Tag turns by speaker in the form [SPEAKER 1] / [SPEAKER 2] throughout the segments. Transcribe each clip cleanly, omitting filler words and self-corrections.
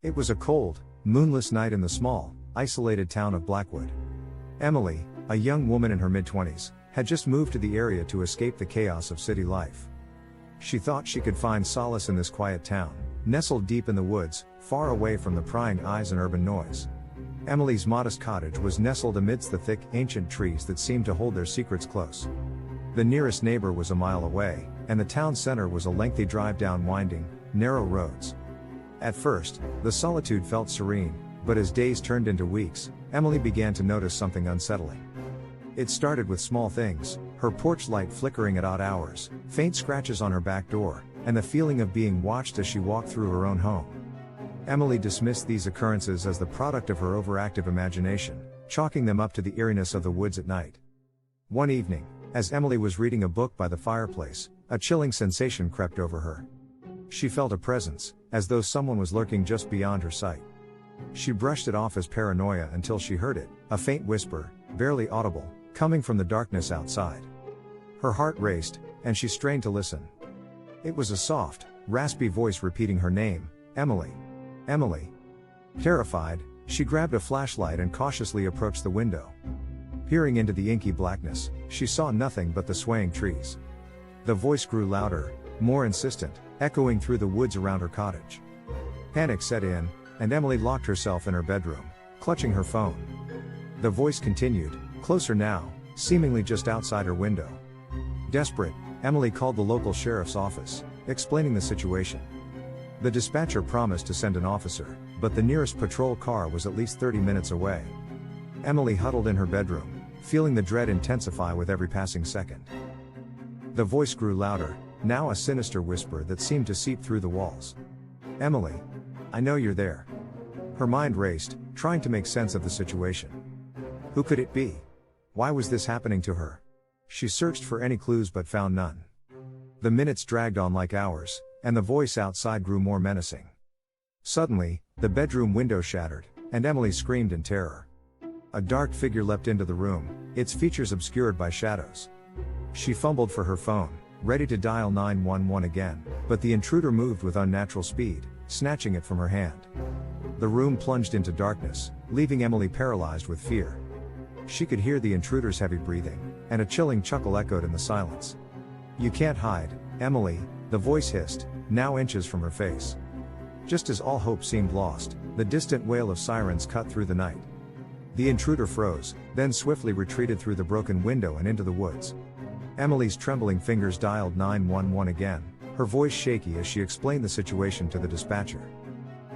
[SPEAKER 1] It was a cold, moonless night in the small, isolated town of Blackwood. Emily, a young woman in her mid-20s, had just moved to the area to escape the chaos of city life. She thought she could find solace in this quiet town, nestled deep in the woods, far away from the prying eyes and urban noise. Emily's modest cottage was nestled amidst the thick, ancient trees that seemed to hold their secrets close. The nearest neighbor was a mile away, and the town center was a lengthy drive down winding, narrow roads. At first, the solitude felt serene, but as days turned into weeks, Emily began to notice something unsettling. It started with small things: her porch light flickering at odd hours, faint scratches on her back door, and the feeling of being watched as she walked through her own home. Emily dismissed these occurrences as the product of her overactive imagination, chalking them up to the eeriness of the woods at night. One evening, as Emily was reading a book by the fireplace, a chilling sensation crept over her. She felt a presence, as though someone was lurking just beyond her sight. She brushed it off as paranoia until she heard it, a faint whisper, barely audible, coming from the darkness outside. Her heart raced, and she strained to listen. It was a soft, raspy voice repeating her name, Emily. Emily. Terrified, she grabbed a flashlight and cautiously approached the window. Peering into the inky blackness, she saw nothing but the swaying trees. The voice grew louder, more insistent, echoing through the woods around her cottage. Panic set in, and Emily locked herself in her bedroom, clutching her phone. The voice continued, closer now, seemingly just outside her window. Desperate, Emily called the local sheriff's office, explaining the situation. The dispatcher promised to send an officer, but the nearest patrol car was at least 30 minutes away. Emily huddled in her bedroom, feeling the dread intensify with every passing second. The voice grew louder, now a sinister whisper that seemed to seep through the walls. Emily. I know you're there. Her mind raced, trying to make sense of the situation. Who could it be? Why was this happening to her? She searched for any clues but found none. The minutes dragged on like hours, and the voice outside grew more menacing. Suddenly, the bedroom window shattered, and Emily screamed in terror. A dark figure leapt into the room, its features obscured by shadows. She fumbled for her phone, ready to dial 911 again, but the intruder moved with unnatural speed, snatching it from her hand. The room plunged into darkness, leaving Emily paralyzed with fear. She could hear the intruder's heavy breathing, and a chilling chuckle echoed in the silence. You can't hide, Emily, the voice hissed, now inches from her face. Just as all hope seemed lost, the distant wail of sirens cut through the night. The intruder froze, then swiftly retreated through the broken window and into the woods. Emily's trembling fingers dialed 911 again, her voice shaky as she explained the situation to the dispatcher.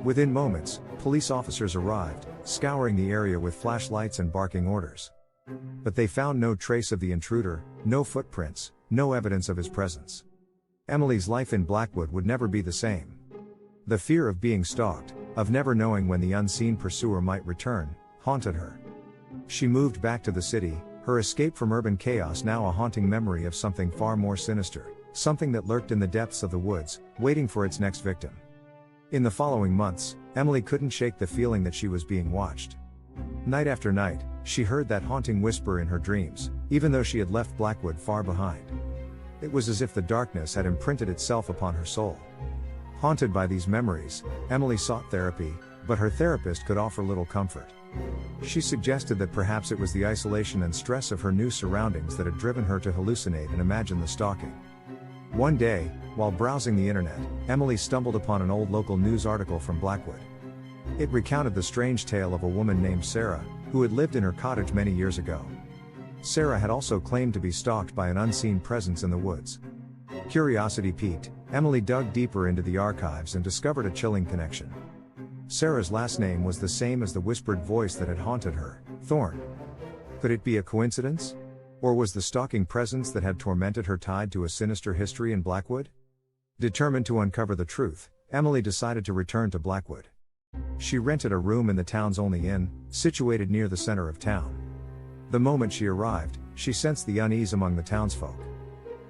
[SPEAKER 1] Within moments, police officers arrived, scouring the area with flashlights and barking orders. But they found no trace of the intruder, no footprints, no evidence of his presence. Emily's life in Blackwood would never be the same. The fear of being stalked, of never knowing when the unseen pursuer might return, haunted her. She moved back to the city, her escape from urban chaos now a haunting memory of something far more sinister, something that lurked in the depths of the woods, waiting for its next victim. In the following months, Emily couldn't shake the feeling that she was being watched. Night after night, she heard that haunting whisper in her dreams, even though she had left Blackwood far behind. It was as if the darkness had imprinted itself upon her soul. Haunted by these memories, Emily sought therapy, but her therapist could offer little comfort. She suggested that perhaps it was the isolation and stress of her new surroundings that had driven her to hallucinate and imagine the stalking. One day, while browsing the internet, Emily stumbled upon an old local news article from Blackwood. It recounted the strange tale of a woman named Sarah, who had lived in her cottage many years ago. Sarah had also claimed to be stalked by an unseen presence in the woods. Curiosity piqued, Emily dug deeper into the archives and discovered a chilling connection. Sarah's last name was the same as the whispered voice that had haunted her, Thorne. Could it be a coincidence? Or was the stalking presence that had tormented her tied to a sinister history in Blackwood? Determined to uncover the truth, Emily decided to return to Blackwood. She rented a room in the town's only inn, situated near the center of town. The moment she arrived, she sensed the unease among the townsfolk.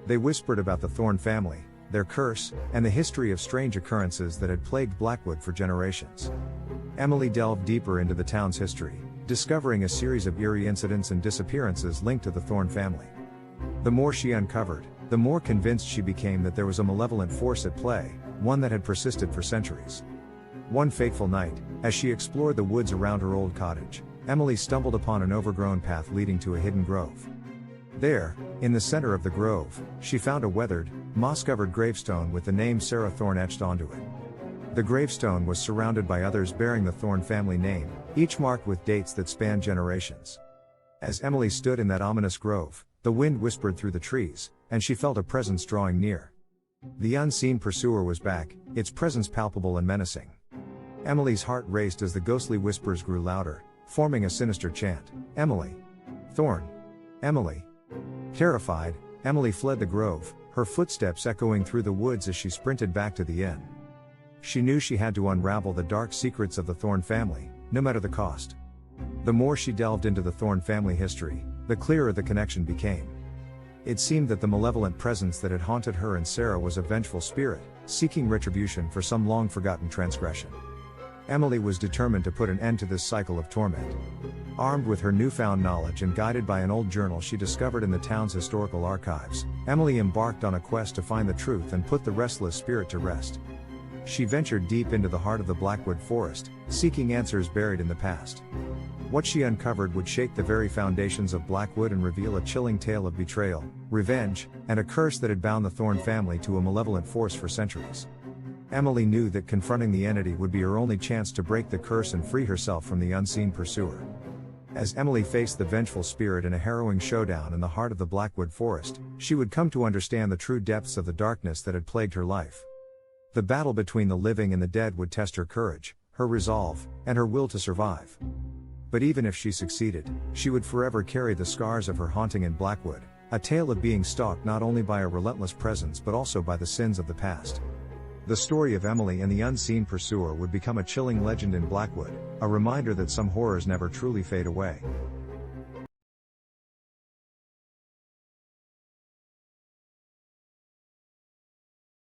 [SPEAKER 1] They whispered about the Thorne family, their curse, and the history of strange occurrences that had plagued Blackwood for generations. Emily delved deeper into the town's history, discovering a series of eerie incidents and disappearances linked to the Thorne family. The more she uncovered, the more convinced she became that there was a malevolent force at play, one that had persisted for centuries. One fateful night, as she explored the woods around her old cottage, Emily stumbled upon an overgrown path leading to a hidden grove. There, in the center of the grove, she found a weathered, moss-covered gravestone with the name Sarah Thorne etched onto it. The gravestone was surrounded by others bearing the Thorne family name, each marked with dates that spanned generations. As Emily stood in that ominous grove, the wind whispered through the trees, and she felt a presence drawing near. The unseen pursuer was back, its presence palpable and menacing. Emily's heart raced as the ghostly whispers grew louder, forming a sinister chant. Emily! Thorne! Emily! Terrified, Emily fled the grove, her footsteps echoing through the woods as she sprinted back to the inn. She knew she had to unravel the dark secrets of the Thorne family, no matter the cost. The more she delved into the Thorne family history, the clearer the connection became. It seemed that the malevolent presence that had haunted her and Sarah was a vengeful spirit, seeking retribution for some long-forgotten transgression. Emily was determined to put an end to this cycle of torment. Armed with her newfound knowledge and guided by an old journal she discovered in the town's historical archives, Emily embarked on a quest to find the truth and put the restless spirit to rest. She ventured deep into the heart of the Blackwood forest, seeking answers buried in the past. What she uncovered would shake the very foundations of Blackwood and reveal a chilling tale of betrayal, revenge, and a curse that had bound the Thorne family to a malevolent force for centuries. Emily knew that confronting the entity would be her only chance to break the curse and free herself from the unseen pursuer. As Emily faced the vengeful spirit in a harrowing showdown in the heart of the Blackwood forest, she would come to understand the true depths of the darkness that had plagued her life. The battle between the living and the dead would test her courage, her resolve, and her will to survive. But even if she succeeded, she would forever carry the scars of her haunting in Blackwood, a tale of being stalked not only by a relentless presence but also by the sins of the past. The story of Emily and the unseen pursuer would become a chilling legend in Blackwood, a reminder that some horrors never truly fade away.